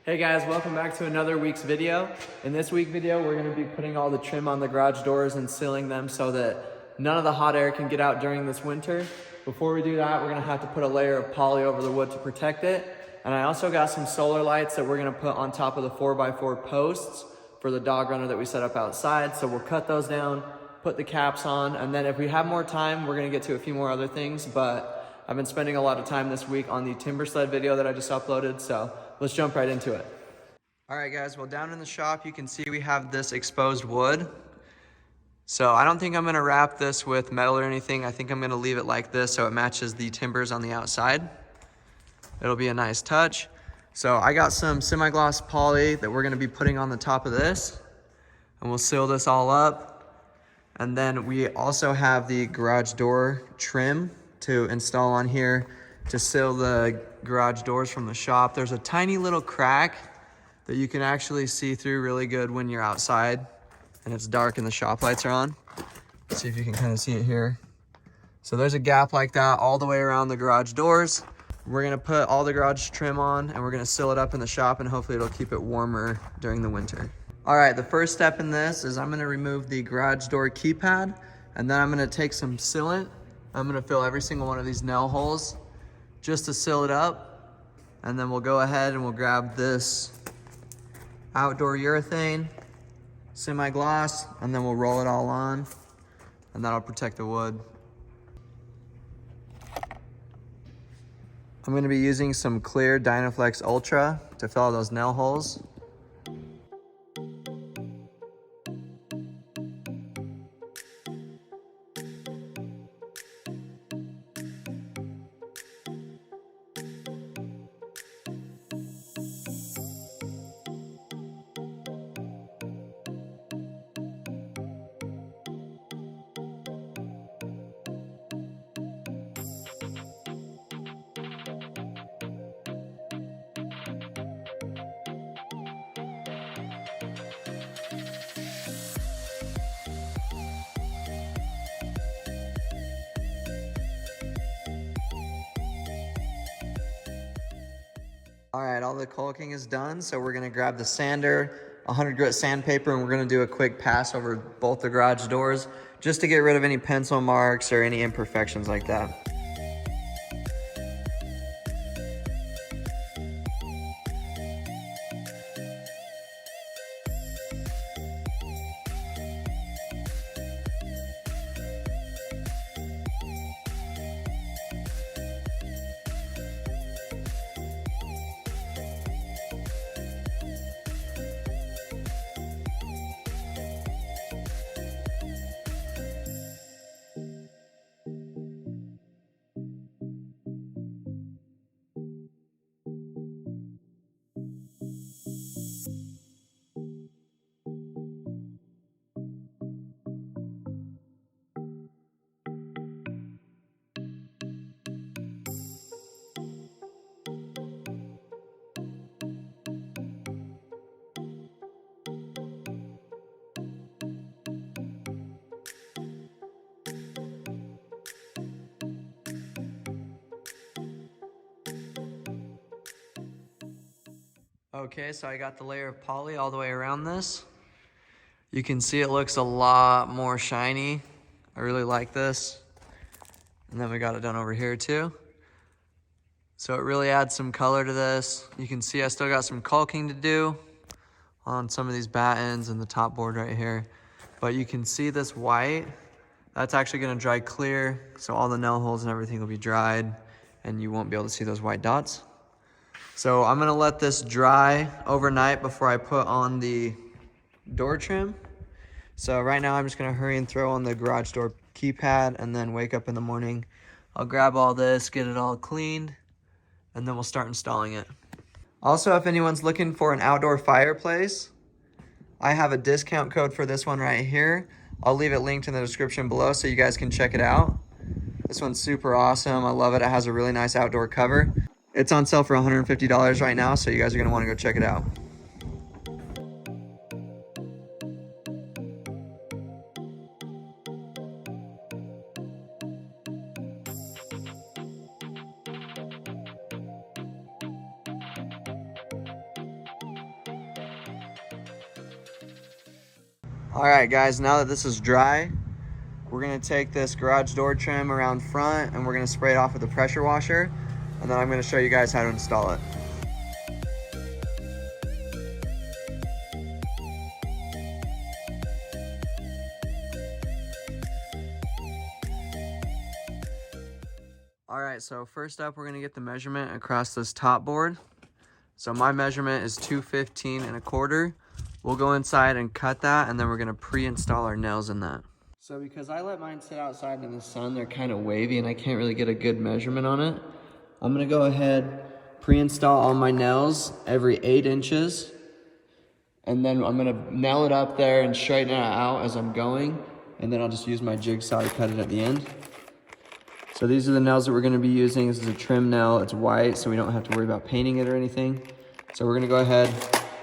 Hey guys, welcome back to another week's video. In this week's video, we're gonna be putting all the trim on the garage doors and sealing them so that none of the hot air can get out during this winter. Before we do that, we're gonna have to put a layer of poly over the wood to protect it. And I also got some solar lights that we're gonna put on top of the 4x4 posts for the dog runner that we set up outside. So we'll cut those down, put the caps on, and then if we have more time, we're gonna get to a few more other things, but I've been spending a lot of time this week on the timber sled video that I just uploaded, so let's jump right into it. All right guys, well down in the shop you can see we have this exposed wood. So I don't think I'm gonna wrap this with metal or anything. I think I'm gonna leave it like this so it matches the timbers on the outside. It'll be a nice touch. So I got some semi-gloss poly that we're gonna be putting on the top of this, and we'll seal this all up. And then we also have the garage door trim to install on here to seal the garage doors from the shop. There's a tiny little crack that you can actually see through really good when you're outside and it's dark and the shop lights are on. Let's see if you can kind of see it here. So there's a gap like that all the way around the garage doors. We're gonna put all the garage trim on and we're gonna seal it up in the shop, and hopefully it'll keep it warmer during the winter. All right, the first step in this is I'm gonna remove the garage door keypad, and then I'm gonna take some sealant. I'm gonna fill every single one of these nail holes just to seal it up. And then we'll go ahead and we'll grab this outdoor urethane, semi-gloss, and then we'll roll it all on, and that'll protect the wood. I'm gonna be using some clear Dynaflex Ultra to fill all those nail holes. All right, all the caulking is done, so we're gonna grab the sander, 100 grit sandpaper, and we're gonna do a quick pass over both the garage doors just to get rid of any pencil marks or any imperfections like that. Okay, so I got the layer of poly all the way around this. You can see it looks a lot more shiny. I really like this. And then we got it done over here too. So it really adds some color to this. You can see I still got some caulking to do on some of these battens and the top board right here. But you can see this white, that's actually gonna dry clear. So all the nail holes and everything will be dried and you won't be able to see those white dots. So I'm gonna let this dry overnight before I put on the door trim. So right now I'm just gonna hurry and throw on the garage door keypad, and then wake up in the morning. I'll grab all this, get it all cleaned, and then we'll start installing it. Also, if anyone's looking for an outdoor fireplace, I have a discount code for this one right here. I'll leave it linked in the description below so you guys can check it out. This one's super awesome. I love it. It has a really nice outdoor cover. It's on sale for $150 right now, so you guys are gonna wanna go check it out. All right, guys, now that this is dry, we're gonna take this garage door trim around front and we're gonna spray it off with a pressure washer, and then I'm gonna show you guys how to install it. All right, so first up, we're gonna get the measurement across this top board. So my measurement is 215 1/4. We'll go inside and cut that, and then we're gonna pre-install our nails in that. So because I let mine sit outside in the sun, they're kind of wavy and I can't really get a good measurement on it. I'm gonna go ahead, pre-install all my nails every 8 inches. And then I'm gonna nail it up there and straighten it out as I'm going. And then I'll just use my jigsaw to cut it at the end. So these are the nails that we're gonna be using. This is a trim nail, it's white, so we don't have to worry about painting it or anything. So we're gonna go ahead,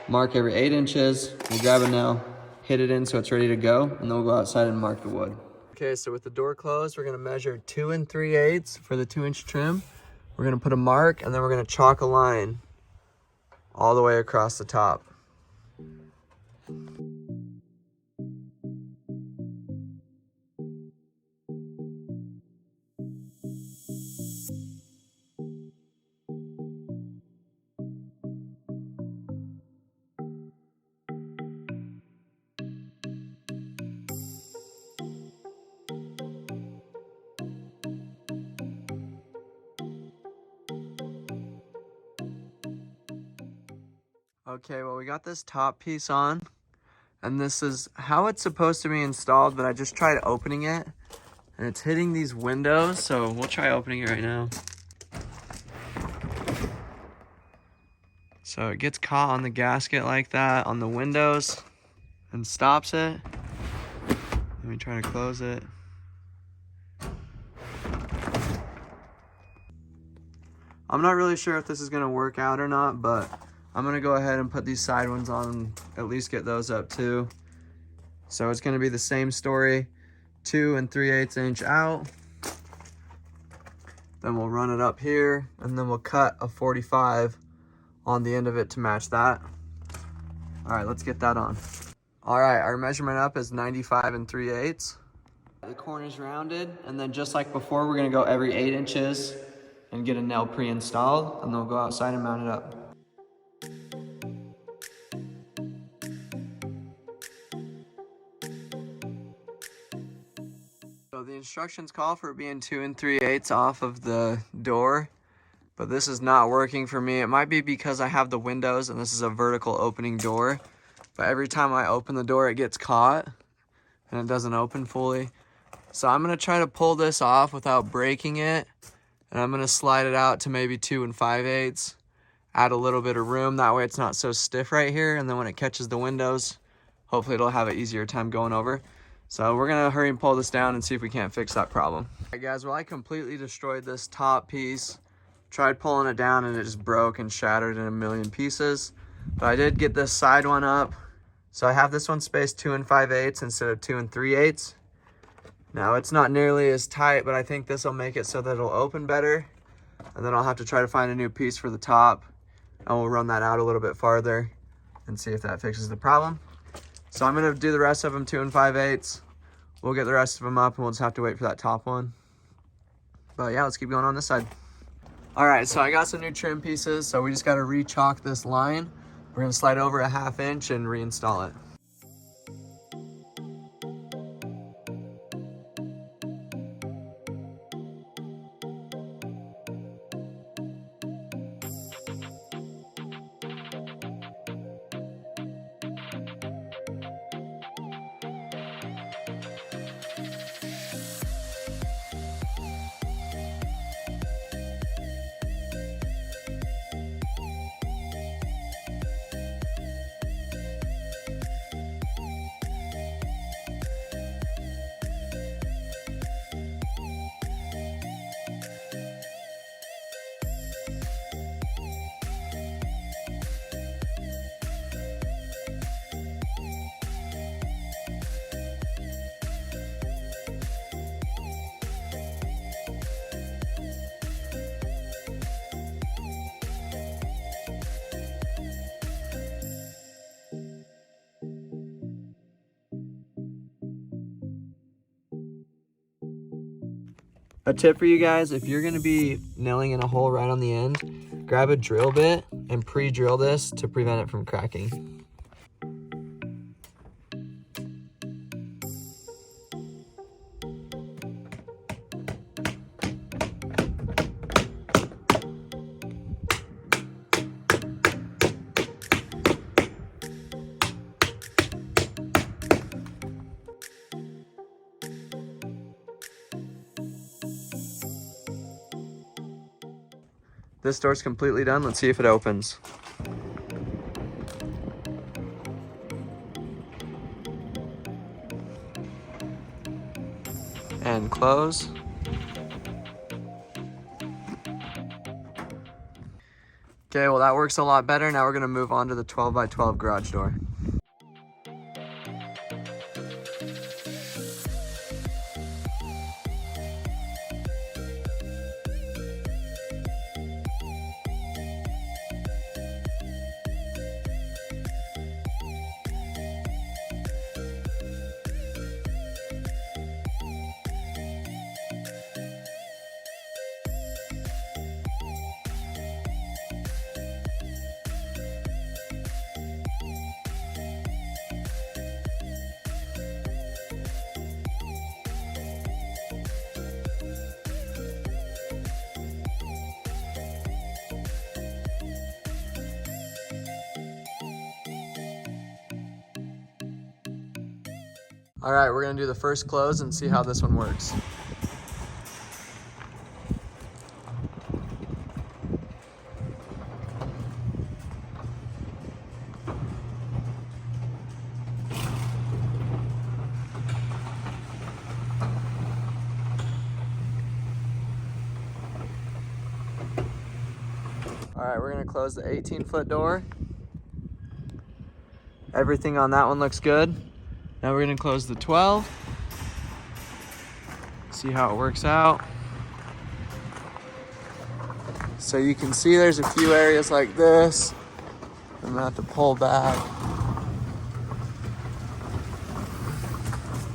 mark every 8 inches, we'll grab a nail, hit it in so it's ready to go, and then we'll go outside and mark the wood. Okay, so with the door closed, we're gonna measure 2 3/8 for the 2-inch trim. We're gonna put a mark, and then we're gonna chalk a line all the way across the top. Okay, well, we got this top piece on, and this is how it's supposed to be installed, but I just tried opening it, and it's hitting these windows, so we'll try opening it right now. So it gets caught on the gasket like that, on the windows, and stops it. Let me try to close it. I'm not really sure if this is gonna work out or not, but I'm gonna go ahead and put these side ones on and at least get those up too. So it's gonna be the same story, 2 3/8 inch out. Then we'll run it up here, and then we'll cut a 45 on the end of it to match that. All right, let's get that on. All right, our measurement up is 95 3/8. The corner's rounded, and then just like before, we're gonna go every 8 inches and get a nail pre-installed, and then we'll go outside and mount it up. So the instructions call for it being 2 3/8 off of the door, but this is not working for me. It might be because I have the windows and this is a vertical opening door, but every time I open the door, it gets caught and it doesn't open fully. So I'm gonna try to pull this off without breaking it, and I'm gonna slide it out to maybe 2 5/8, add a little bit of room. That way it's not so stiff right here, and then when it catches the windows, hopefully it'll have an easier time going over. So we're gonna hurry and pull this down and see if we can't fix that problem. All right, guys, well, I completely destroyed this top piece. Tried pulling it down and it just broke and shattered in a million pieces. But I did get this side one up. So I have this one spaced 2 5/8 instead of 2 3/8. Now it's not nearly as tight, but I think this will make it so that it'll open better. And then I'll have to try to find a new piece for the top. And we'll run that out a little bit farther and see if that fixes the problem. So I'm gonna do the rest of them 2 5/8. We'll get the rest of them up and we'll just have to wait for that top one. But yeah, let's keep going on this side. All right, so I got some new trim pieces. So we just gotta re-chalk this line. We're gonna slide over a 1/2 inch and reinstall it. A tip for you guys, if you're gonna be nailing in a hole right on the end, grab a drill bit and pre-drill this to prevent it from cracking. This door's completely done. Let's see if it opens. And close. Okay, well that works a lot better. Now we're gonna move on to the 12 by 12 garage door. All right, we're gonna do the first close and see how this one works. All right, we're gonna close the 18-foot door. Everything on that one looks good. Now we're gonna close the 12. See how it works out. So you can see there's a few areas like this. I'm gonna have to pull back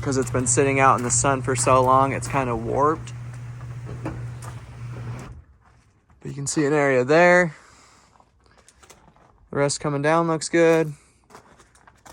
because it's been sitting out in the sun for so long, it's kind of warped. But you can see an area there. The rest coming down looks good.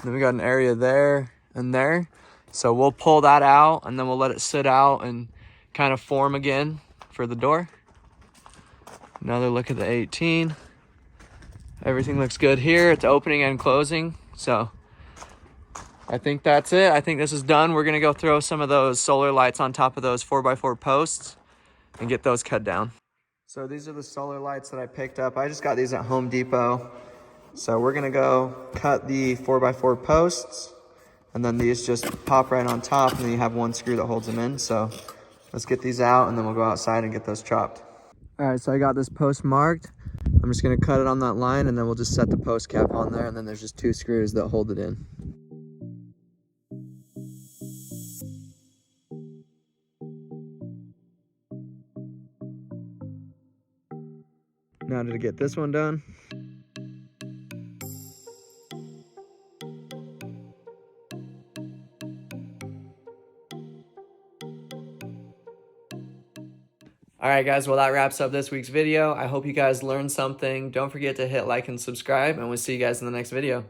Then we got an area there and there. So we'll pull that out and then we'll let it sit out and kind of form again for the door. Another look at the 18. Everything looks good here at the opening and closing. So I think that's it. I think this is done. We're gonna go throw some of those solar lights on top of those 4x4 posts and get those cut down. So these are the solar lights that I picked up. I just got these at Home Depot. So we're gonna go cut the 4x4 posts, and then these just pop right on top, and then you have one screw that holds them in. So let's get these out, and then we'll go outside and get those chopped. All right, so I got this post marked. I'm just gonna cut it on that line, and then we'll just set the post cap on there, and then there's just 2 screws that hold it in. Now to get this one done. All right, guys, well, that wraps up this week's video. I hope you guys learned something. Don't forget to hit like and subscribe, and we'll see you guys in the next video.